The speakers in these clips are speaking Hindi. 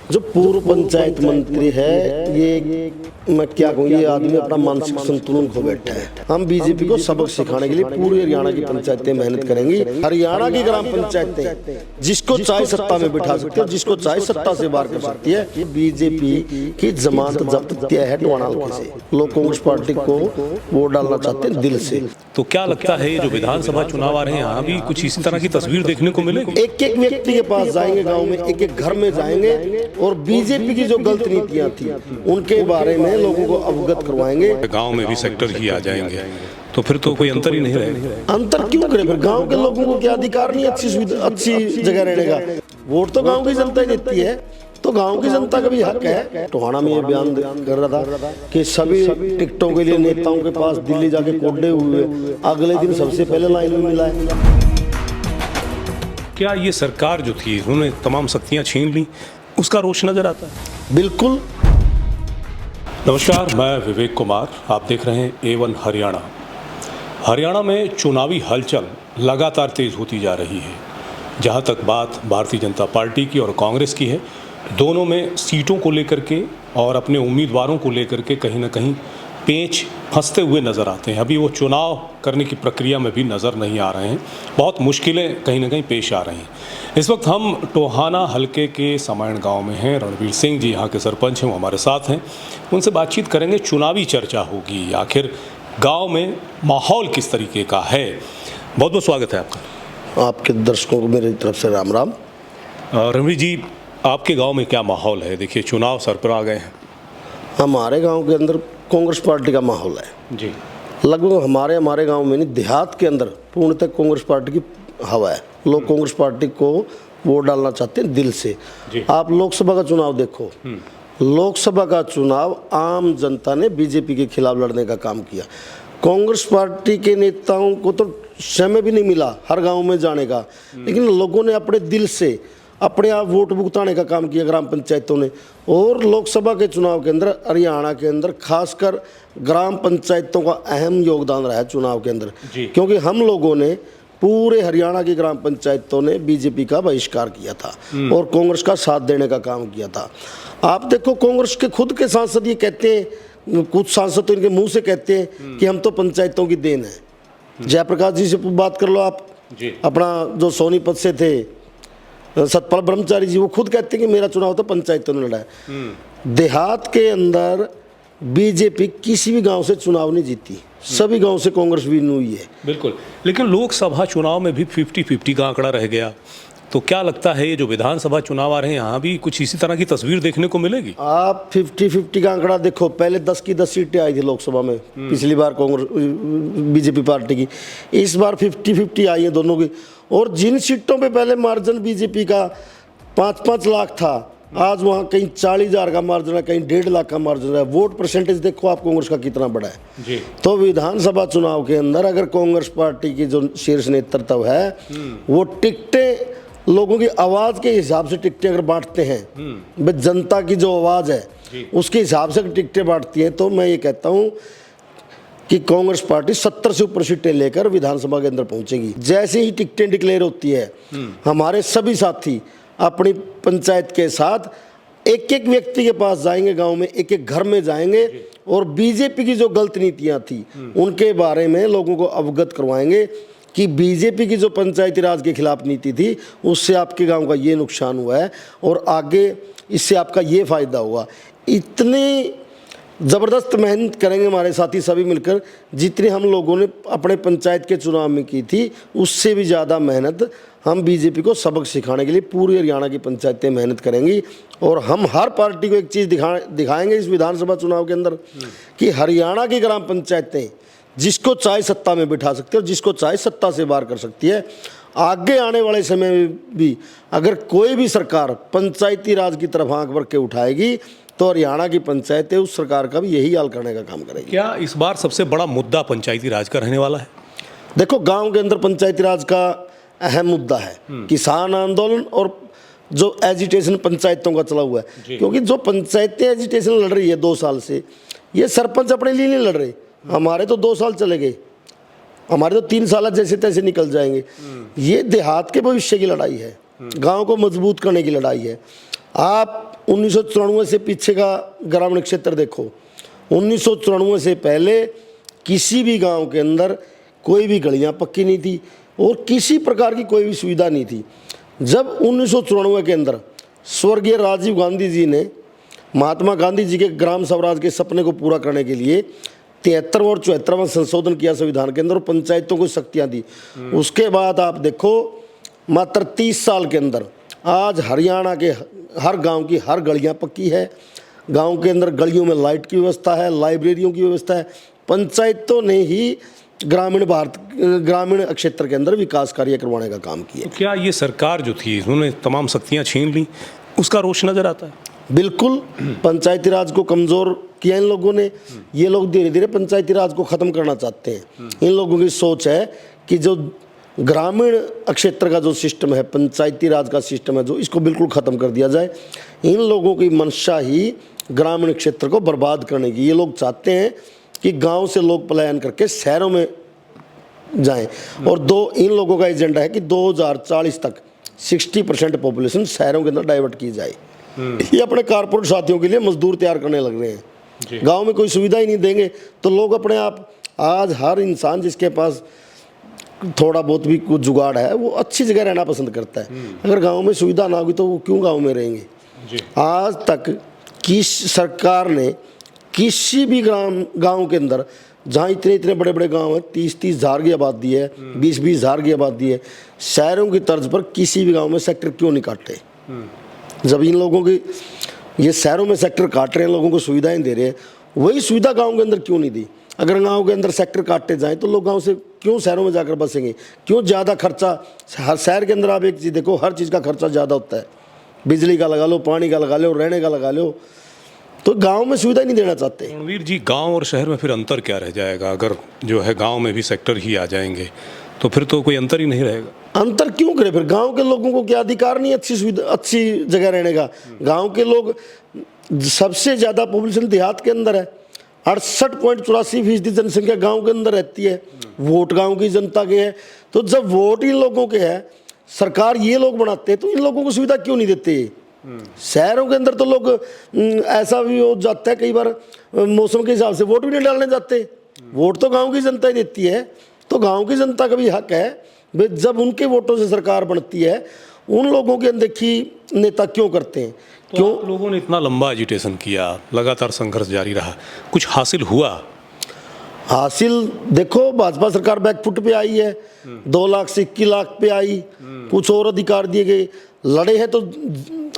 जो पूर्व पंचायत मंत्री है, ये मैं क्या कहूँ, ये आदमी अपना मानसिक संतुलन खो बैठा है। हम बीजेपी को सबक सिखाने के लिए पूरी हरियाणा की पंचायतें मेहनत करेंगी। हरियाणा की ग्राम पंचायतें जिसको चाहे सत्ता में बिठा सकती है, जिसको चाहे सत्ता से बाहर कर सकती है। ये बीजेपी की जमानत जब्त किया है टोहाना हल्के से। लोग कांग्रेस पार्टी को वोट डालना चाहते हैं दिल से। तो क्या लगता है ये जो विधानसभा चुनाव आ रहे हैं, यहाँ भी कुछ इसी तरह की तस्वीर देखने को मिलेगी? एक एक व्यक्ति के पास जाएंगे, गांव में एक एक घर में जाएंगे और बीजेपी की जो गलत नीतियां थी उनके बारे में लोगों को अवगत करवाएंगे। गांव में भी सेक्टर ही आ जाएंगे तो फिर तो कोई अंतर ही नहीं रहेगा। अंतर क्यों करे? फिर गांव के लोगों को क्या अधिकार नहीं अच्छी जगह रहने का? वोट तो गांव की जनता ही देती है, तो गांव की जनता का भी हक है। टोहाना में ये बयान कर रहा था कि सभी टिकटों के लिए नेताओं के पास दिल्ली जाके कोडे हुए, अगले दिन सबसे पहले लाइन में मिला है। क्या ये सरकार जो थी उन्होंने तमाम शक्तियां छीन ली, उसका रोष नजर आता है? बिल्कुल। नमस्कार, मैं विवेक कुमार, आप देख रहे हैं A1 हरियाणा। हरियाणा में चुनावी हलचल लगातार तेज होती जा रही है। जहां तक बात भारतीय जनता पार्टी की और कांग्रेस की है, दोनों में सीटों को लेकर के और अपने उम्मीदवारों को लेकर के कहीं ना कहीं पेंच फंसते हुए नज़र आते हैं। अभी वो चुनाव करने की प्रक्रिया में भी नज़र नहीं आ रहे हैं। बहुत मुश्किलें कहीं ना कहीं पेश आ रही हैं। इस वक्त हम टोहाना हलके के समायण गांव में हैं। रणवीर सिंह जी यहाँ के सरपंच हैं, वो हमारे साथ हैं। उनसे बातचीत करेंगे, चुनावी चर्चा होगी, आखिर गाँव में माहौल किस तरीके का है। बहुत बहुत स्वागत है आपका। आपके दर्शकों को मेरी तरफ से राम राम। रणवीर जी, आपके गाँव में क्या माहौल है? देखिए, चुनाव सर पर आ गए हैं। हमारे गाँव के अंदर कांग्रेस पार्टी का माहौल है जी। लगभग हमारे गांव में नहीं, देहात के अंदर पूर्णतः कांग्रेस पार्टी की हवा है। लोग कांग्रेस पार्टी को वोट डालना चाहते हैं दिल से। आप लोकसभा का चुनाव देखो, लोकसभा का चुनाव आम जनता ने बीजेपी के खिलाफ लड़ने का काम किया। कांग्रेस पार्टी के नेताओं को तो समय भी नहीं मिला हर गाँव में जाने का, लेकिन लोगों ने अपने दिल से अपने आप वोट भुगताने का काम किया ग्राम पंचायतों ने। और लोकसभा के चुनाव के अंदर हरियाणा के अंदर खासकर ग्राम पंचायतों का अहम योगदान रहा है चुनाव के अंदर, क्योंकि हम लोगों ने पूरे हरियाणा की ग्राम पंचायतों ने बीजेपी का बहिष्कार किया था और कांग्रेस का साथ देने का काम किया था। आप देखो, कांग्रेस के खुद के सांसद ये कहते हैं, कुछ सांसद तो इनके मुँह से कहते हैं कि हम तो पंचायतों की देन है। जयप्रकाश जी से बात कर लो आप, अपना जो सोनीपत से थे सतपाल ब्रह्मचारी जी, वो खुद कहते हैं कि मेरा चुनाव तो पंचायतों ने लड़ा है। देहात के अंदर बीजेपी किसी भी गांव से चुनाव नहीं जीती, सभी गांव से कांग्रेस विन हुई है। बिल्कुल, लेकिन लोकसभा चुनाव में भी 50-50 का आंकड़ा रह गया। तो क्या लगता है ये जो विधानसभा चुनाव आ रहे हैं, यहाँ भी कुछ इसी तरह की तस्वीर देखने को मिलेगी? आप 50-50 का आंकड़ा देखो, पहले 10 की 10 सीटें आई थी लोकसभा में पिछली बार कांग्रेस बीजेपी पार्टी की, इस बार 50-50 आई है दोनों की। और जिन सीटों पे पहले मार्जिन बीजेपी का 5-5 लाख था, आज वहाँ कहीं 40,000 का मार्जिन है, कहीं 1.5 लाख का मार्जिन है। वोट परसेंटेज देखो आप कांग्रेस का कितना बड़ा है जी। तो विधानसभा चुनाव के अंदर अगर कांग्रेस पार्टी की जो शीर्ष नेतृत्व है वो टिकटें लोगों की आवाज़ के हिसाब से टिकटें अगर बांटते हैं, जनता की जो आवाज़ है उसके हिसाब से टिकटें बांटती हैं, तो मैं ये कहता हूँ कि कांग्रेस पार्टी 70 से ऊपर सीटें लेकर विधानसभा के अंदर पहुंचेगी। जैसे ही टिकटें डिक्लेयर होती है, हमारे सभी साथी अपनी पंचायत के साथ एक एक व्यक्ति के पास जाएंगे, गांव में एक एक घर में जाएंगे और बीजेपी की जो गलत नीतियां थी उनके बारे में लोगों को अवगत करवाएंगे कि बीजेपी की जो पंचायती राज के खिलाफ नीति थी उससे आपके गाँव का ये नुकसान हुआ है और आगे इससे आपका ये फायदा हुआ। इतनी ज़बरदस्त मेहनत करेंगे हमारे साथी सभी मिलकर, जितनी हम लोगों ने अपने पंचायत के चुनाव में की थी उससे भी ज़्यादा मेहनत हम बीजेपी को सबक सिखाने के लिए पूरी हरियाणा की पंचायतें मेहनत करेंगी। और हम हर पार्टी को एक चीज़ दिखाएंगे इस विधानसभा चुनाव के अंदर कि हरियाणा की ग्राम पंचायतें जिसको चाहे सत्ता में बिठा सकती है और जिसको चाहे सत्ता से बाहर कर सकती है। आगे आने वाले समय में भी अगर कोई भी सरकार पंचायती राज की तरफ आंख भर के उठाएगी तो हरियाणा की पंचायतें उस सरकार का भी यही हाल करने का काम करेगी। क्या इस बार सबसे बड़ा मुद्दा पंचायती राज का रहने वाला है? देखो, गांव के अंदर पंचायती राज का अहम मुद्दा है किसान आंदोलन और जो एजिटेशन पंचायतों का चला हुआ है, क्योंकि जो पंचायतें एजिटेशन लड़ रही है 2 साल से, ये सरपंच अपने लिए नहीं लड़ रहे। हमारे तो 2 साल चले गए, हमारे तो 3 साल जैसे तैसे निकल जाएंगे। ये देहात के भविष्य की लड़ाई है, गांव को मजबूत करने की लड़ाई है। आप 1994 से पीछे का ग्रामीण क्षेत्र देखो। 1994 से पहले किसी भी गांव के अंदर कोई भी गलियां पक्की नहीं थी और किसी प्रकार की कोई भी सुविधा नहीं थी। जब 1994 के अंदर स्वर्गीय राजीव गांधी जी ने महात्मा गांधी जी के ग्राम स्वराज के सपने को पूरा करने के लिए 73 और 74वां संशोधन किया संविधान के अंदर और पंचायतों को शक्तियां दी। उसके बाद आप देखो मात्र 30 साल के अंदर आज हरियाणा के हर गांव की हर गलियां पक्की है। गांव के अंदर गलियों में लाइट की व्यवस्था है, लाइब्रेरियों की व्यवस्था है। पंचायतों ने ही ग्रामीण क्षेत्र के अंदर विकास कार्य करवाने का काम किया। तो क्या ये सरकार जो थी उन्होंने तमाम शक्तियां छीन ली, उसका रोष नजर आता है? बिल्कुल, पंचायती राज को कमज़ोर किया इन लोगों ने। ये लोग धीरे धीरे पंचायती राज को ख़त्म करना चाहते हैं। इन लोगों की सोच है कि जो ग्रामीण क्षेत्र का जो सिस्टम है, पंचायती राज का सिस्टम है जो, इसको बिल्कुल ख़त्म कर दिया जाए। इन लोगों की मंशा ही ग्रामीण क्षेत्र को बर्बाद करने की। ये लोग चाहते हैं कि गांव से लोग पलायन करके शहरों में जाएं और इन लोगों का एजेंडा है कि 2040 तक 60% पॉपुलेशन शहरों के अंदर डाइवर्ट की जाए। ये अपने कारपोरेट साथियों के लिए मजदूर तैयार करने लग रहे हैं। गांव में कोई सुविधा ही नहीं देंगे तो लोग अपने आप, आज हर इंसान जिसके पास थोड़ा बहुत भी कुछ जुगाड़ है वो अच्छी जगह रहना पसंद करता है। अगर गांव में सुविधा ना होगी तो वो क्यों गांव में रहेंगे। आज तक किस सरकार ने किसी भी गांव के अंदर जहाँ इतने बड़े बड़े गांव हैं, 30-30 हज़ार की आबादी है, 20-20 हज़ार की आबादी है, शहरों की तर्ज पर किसी भी गांव में सेक्टर क्यों नहीं काटे। जब इन लोगों की ये शहरों में सेक्टर काट रहे हैं, लोगों को सुविधाएं दे रहे हैं, वही सुविधा गांव के अंदर क्यों नहीं दी। अगर गांव के अंदर सेक्टर काटे जाएं तो लोग गांव से क्यों शहरों में जाकर बसेंगे, क्यों ज़्यादा खर्चा। शहर के अंदर आप एक चीज़ देखो, हर चीज़ का खर्चा ज़्यादा होता है, बिजली का लगा लो, पानी का लगा लो, रहने का लगा लो, तो गांव में सुविधा नहीं देना चाहते। रणवीर जी, गांव और शहर में फिर अंतर क्या रह जाएगा? अगर जो है गांव में भी सेक्टर ही आ जाएंगे तो फिर तो कोई अंतर ही नहीं रहेगा। अंतर क्यों करे? फिर गांव के लोगों को क्या अधिकार नहीं अच्छी सुविधा, अच्छी जगह रहने का? गांव के लोग, सबसे ज़्यादा पॉपुलेशन देहात के अंदर है, 68.84% जनसंख्या गांव के अंदर रहती है। वोट गांव की जनता के है। तो जब वोट इन लोगों के है, सरकार ये लोग बनाते हैं, तो इन लोगों को सुविधा क्यों नहीं देते? शहरों के अंदर तो लोग ऐसा भी हो जाता है कई बार, मौसम के हिसाब से वोट भी नहीं डालने जाते। वोट तो गांव की जनता ही देती है। तो गांव की जनता का भी हक है, जब उनके वोटों से सरकार बनती है, उन लोगों की अनदेखी नेता क्यों करते हैं? क्यों लोगों ने इतना लंबा एजिटेशन किया, लगातार संघर्ष जारी रहा, कुछ हासिल हुआ? हासिल देखो, भाजपा सरकार बैकफुट पे आई है, 2 लाख से 21 लाख पे आई, कुछ और अधिकार दिए गए, लड़े हैं तो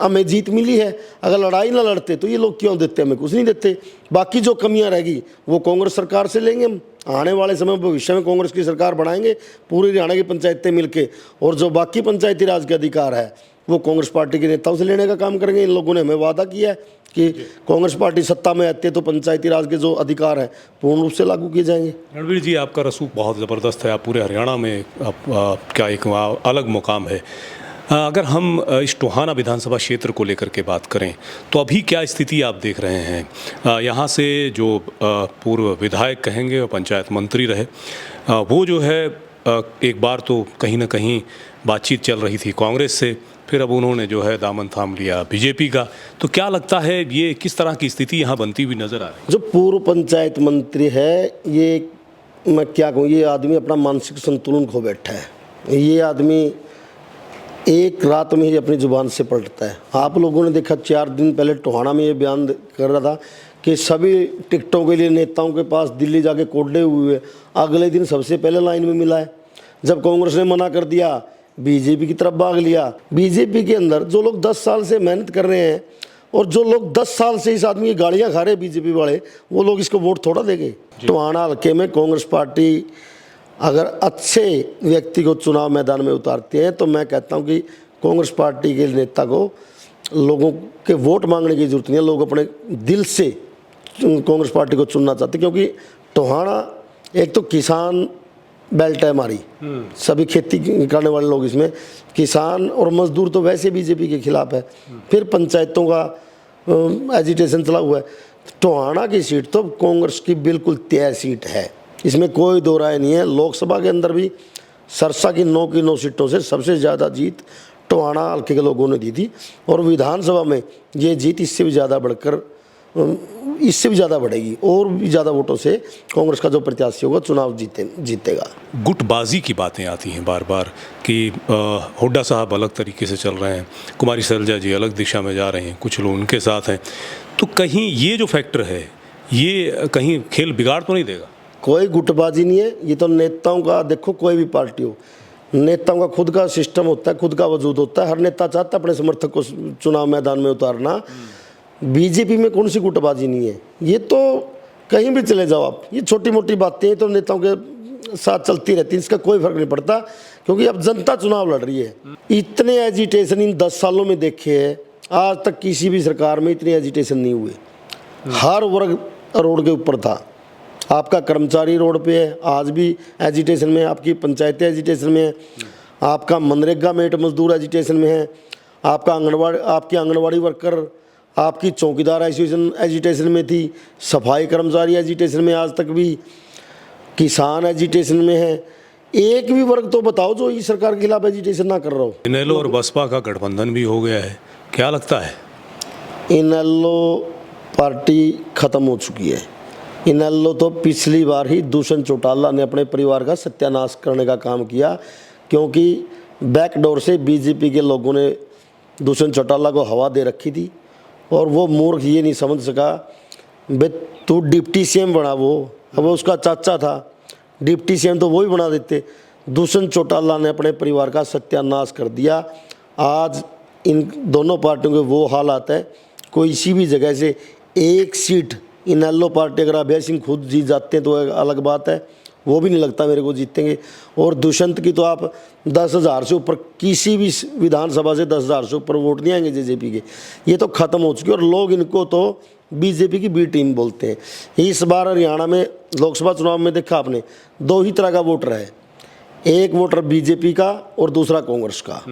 हमें जीत मिली है। अगर लड़ाई ना लड़ते तो ये लोग क्यों देते, हमें कुछ नहीं देते। बाकी जो कमियां रहेगी वो कांग्रेस सरकार से लेंगे हम, आने वाले समय भविष्य में कांग्रेस की सरकार बनाएंगे पूरी हरियाणा की पंचायतें मिलके, और जो बाकी पंचायती राज के अधिकार है वो कांग्रेस पार्टी के नेताओं से लेने का काम करेंगे। इन लोगों ने हमें वादा किया है कि कांग्रेस पार्टी सत्ता में आती है तो पंचायती राज के जो अधिकार हैं पूर्ण रूप से लागू किए जाएंगे। रणवीर जी, आपका रसूख बहुत ज़बरदस्त है, आप पूरे हरियाणा में क्या एक अलग मुकाम है। अगर हम इस टोहाना विधानसभा क्षेत्र को लेकर के बात करें तो अभी क्या स्थिति आप देख रहे हैं? यहाँ से जो पूर्व विधायक कहेंगे और पंचायत मंत्री रहे, वो जो है एक बार तो कहीं ना कहीं बातचीत चल रही थी कांग्रेस से, फिर अब उन्होंने जो है दामन थाम लिया बीजेपी का। तो क्या लगता है ये किस तरह की स्थिति यहाँ बनती हुई नज़र आ रही है? जो पूर्व पंचायत मंत्री है, ये मैं क्या कहूँ, ये आदमी अपना मानसिक संतुलन खो बैठा है। ये आदमी एक रात में ही अपनी जुबान से पलटता है। आप लोगों ने देखा 4 दिन पहले टोहाना में ये बयान कर रहा था कि सभी टिकटों के लिए नेताओं के पास दिल्ली जाके कोडे हुए, अगले दिन सबसे पहले लाइन में मिला है। जब कांग्रेस ने मना कर दिया, बीजेपी की तरफ भाग लिया। बीजेपी के अंदर जो लोग 10 साल से मेहनत कर रहे हैं और जो लोग 10 साल से इस आदमी की गाड़ियाँ खा रहे हैं बीजेपी वाले, वो लोग इसको वोट थोड़ा देंगे। टोहाना हल्के में कांग्रेस पार्टी अगर अच्छे व्यक्ति को चुनाव मैदान में उतारती है तो मैं कहता हूं कि कांग्रेस पार्टी के नेता को लोगों के वोट मांगने की जरूरत नहीं है। लोग अपने दिल से कांग्रेस पार्टी को चुनना चाहते, क्योंकि टोहाना एक तो किसान बेल्ट है हमारी, सभी खेती करने वाले लोग इसमें, किसान और मजदूर तो वैसे बीजेपी के खिलाफ है। फिर पंचायतों का एजिटेशन चला हुआ है। टोहाना की सीट तो कांग्रेस की बिल्कुल तय सीट है, इसमें कोई दो राय नहीं है। लोकसभा के अंदर भी सरसा की 9 सीटों से सबसे ज़्यादा जीत टोहाना हल्के के लोगों ने दी थी, और विधानसभा में ये जीत इससे भी ज़्यादा बढ़ेगी, और भी ज़्यादा वोटों से कांग्रेस का जो प्रत्याशी होगा चुनाव जीतेगा। गुटबाजी की बातें आती हैं बार बार कि हुड्डा साहब अलग तरीके से चल रहे हैं, कुमारी सैलजा जी अलग दिशा में जा रहे हैं, कुछ लोग उनके साथ हैं, तो कहीं ये जो फैक्टर है ये कहीं खेल बिगाड़ तो नहीं देगा? कोई गुटबाजी नहीं है, ये तो नेताओं का, देखो कोई भी पार्टी हो, नेताओं का खुद का सिस्टम होता है, खुद का वजूद होता है, हर नेता चाहता है अपने समर्थक को चुनाव मैदान में उतारना। बीजेपी में कौन सी गुटबाजी नहीं है, ये तो कहीं भी चले जाओ आप, ये छोटी मोटी बातें तो नेताओं के साथ चलती रहती हैं, इसका कोई फर्क नहीं पड़ता, क्योंकि अब जनता चुनाव लड़ रही है। इतने एजिटेशन इन 10 सालों में देखे हैं, आज तक किसी भी सरकार में इतने एजिटेशन नहीं हुए। हर वर्ग रोड के ऊपर था, आपका कर्मचारी रोड पे है, आज भी एजिटेशन में है, आपकी पंचायतें एजिटेशन में है, आपका मनरेगा मेट मजदूर एजिटेशन में है, आपका आपकी आंगनवाड़ी वर्कर, आपकी चौकीदार एजिटेशन में थी, सफाई कर्मचारी एजिटेशन में, आज तक भी किसान एजिटेशन में है। एक भी वर्ग तो बताओ जो इस सरकार के खिलाफ एजिटेशन ना कर रहा हो। इनेलो और बसपा का गठबंधन भी हो गया है, क्या लगता है? इनेलो पार्टी खत्म हो चुकी है। इनेलो तो पिछली बार ही दुष्यंत चौटाला ने अपने परिवार का सत्यानाश करने का काम किया, क्योंकि बैकडोर से बीजेपी के लोगों ने दुष्यंत चौटाला को हवा दे रखी थी, और वो मूर्ख ये नहीं समझ सका, बे तू डिप्टी सीएम बना, वो उसका चाचा था, डिप्टी सीएम तो वो ही बना देते। दुष्यंत चौटाला ने अपने परिवार का सत्यानाश कर दिया। आज इन दोनों पार्टियों के वो हालात है, कोई किसी भी जगह से एक सीट इनेलो पार्टी, अगर अभय सिंह खुद जीत जाते हैं तो अलग बात है, वो भी नहीं लगता मेरे को जीतेंगे। और दुष्यंत की तो आप 10,000 से ऊपर किसी भी विधानसभा से 10,000 से ऊपर वोट नहीं आएंगे जेजेपी के, ये तो ख़त्म हो चुकी है। और लोग इनको तो बीजेपी की बी टीम बोलते हैं। इस बार हरियाणा में लोकसभा चुनाव में देखा आपने, 2 ही तरह का वोटर है, एक वोटर बीजेपी का और दूसरा कांग्रेस का।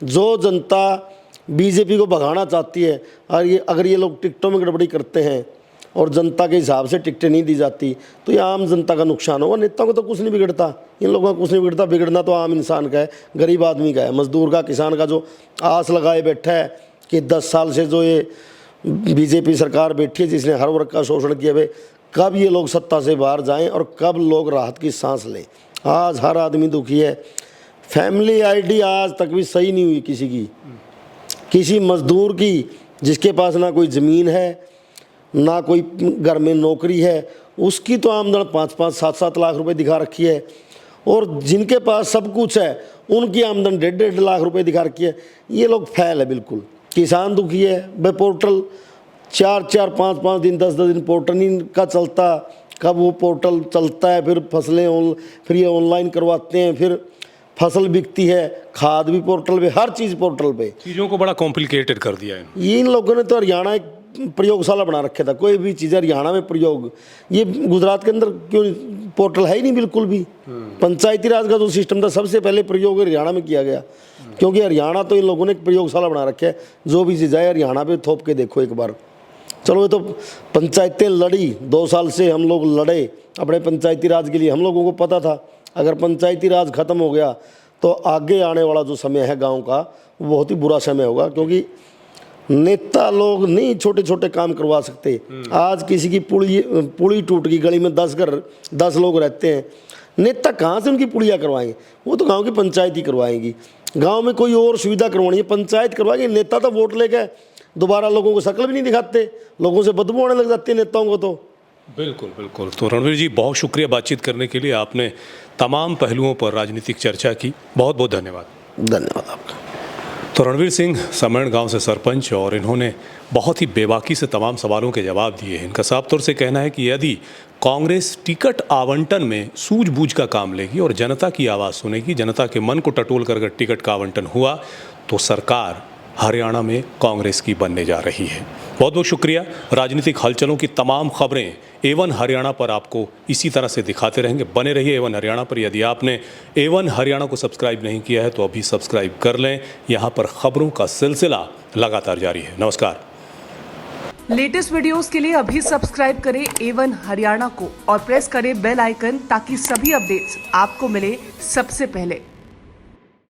जो जनता बीजेपी को भगाना चाहती है, और ये अगर ये लोग टिकटों में गड़बड़ी करते हैं और जनता के हिसाब से टिकटें नहीं दी जाती, तो ये आम जनता का नुकसान होगा। नेताओं को तो कुछ नहीं बिगड़ता, इन लोगों का कुछ नहीं बिगड़ता, बिगड़ना तो आम इंसान का है, गरीब आदमी का है, मजदूर का, किसान का, जो आस लगाए बैठा है कि 10 साल से जो ये बीजेपी सरकार बैठी है जिसने हर वर्ग का शोषण किया है, कब ये लोग सत्ता से बाहर जाएं और कब लोग राहत की सांस लें। आज हर आदमी दुखी है। फैमिली आईडी आज तक भी सही नहीं हुई किसी की, किसी मजदूर की जिसके पास ना कोई ज़मीन है ना कोई घर में नौकरी है, उसकी तो आमदन 5-5, 7-7 लाख रुपए दिखा रखी है, और जिनके पास सब कुछ है उनकी आमदन 1.5 लाख रुपए दिखा रखी है। ये लोग फैल है बिल्कुल। किसान दुखी है, भाई पोर्टल 4-4, 5-5 दिन, 10-10 दिन पोर्टल नहीं का चलता, कब वो पोर्टल चलता है, फिर फसलें फिर ये ऑनलाइन करवाते हैं, फिर फसल बिकती है, खाद भी पोर्टल पे, हर चीज़ पोर्टल पे। चीज़ों को बड़ा कॉम्प्लिकेटेड कर दिया है। इन लोगों ने तो हरियाणा एक प्रयोगशाला बना रखा था, कोई भी चीज़ हरियाणा में प्रयोग, ये गुजरात के अंदर क्यों पोर्टल है ही नहीं बिल्कुल भी। पंचायती राज का जो सिस्टम था सबसे पहले प्रयोग हरियाणा में किया गया, क्योंकि हरियाणा तो इन लोगों ने एक प्रयोगशाला बना रखा है। जो भी चीज़ है हरियाणा पे थोप के देखो एक बार। चलो ये तो पंचायतें लड़ी, 2 साल से हम लोग लड़े अपने पंचायती राज के लिए। हम लोगों को पता था अगर पंचायती राज खत्म हो गया तो आगे आने वाला जो समय है गांव का, वो बहुत ही बुरा समय होगा, क्योंकि नेता लोग नहीं छोटे छोटे काम करवा सकते। आज किसी की पुली टूट गई, गली में 10 लोग रहते हैं, नेता कहाँ से उनकी पुलियाँ करवाएंगे? वो तो गांव की पंचायत ही करवाएंगी। गांव में कोई और सुविधा करवानी है पंचायत करवाएगी। नेता तो वोट लेके दोबारा लोगों को शक्ल भी नहीं दिखाते, लोगों से बदबू आने लग जाती है नेताओं को। तो बिल्कुल बिल्कुल। तो रणवीर जी बहुत शुक्रिया बातचीत करने के लिए, आपने तमाम पहलुओं पर राजनीतिक चर्चा की, बहुत बहुत धन्यवाद। धन्यवाद आपका। तो रणवीर सिंह समैण गांव से सरपंच, और इन्होंने बहुत ही बेबाकी से तमाम सवालों के जवाब दिए हैं। इनका साफ तौर से कहना है कि यदि कांग्रेस टिकट आवंटन में सूझबूझ का काम लेगी और जनता की आवाज़ सुनेगी, जनता के मन को टटोल कर अगर टिकट का आवंटन हुआ तो सरकार हरियाणा में कांग्रेस की बनने जा रही है। बहुत बहुत शुक्रिया। राजनीतिक हलचलों की तमाम खबरें A1 हरियाणा पर आपको इसी तरह से दिखाते रहेंगे। बने रहिए A1 हरियाणा पर। यदि आपने A1 हरियाणा को सब्सक्राइब नहीं किया है तो अभी सब्सक्राइब कर लें। यहाँ पर खबरों का सिलसिला लगातार जारी है। नमस्कार। लेटेस्ट वीडियोस के लिए अभी सब्सक्राइब करें A1 हरियाणा को और प्रेस करें बेल आइकन, ताकि सभी अपडेट्स आपको मिले सबसे पहले।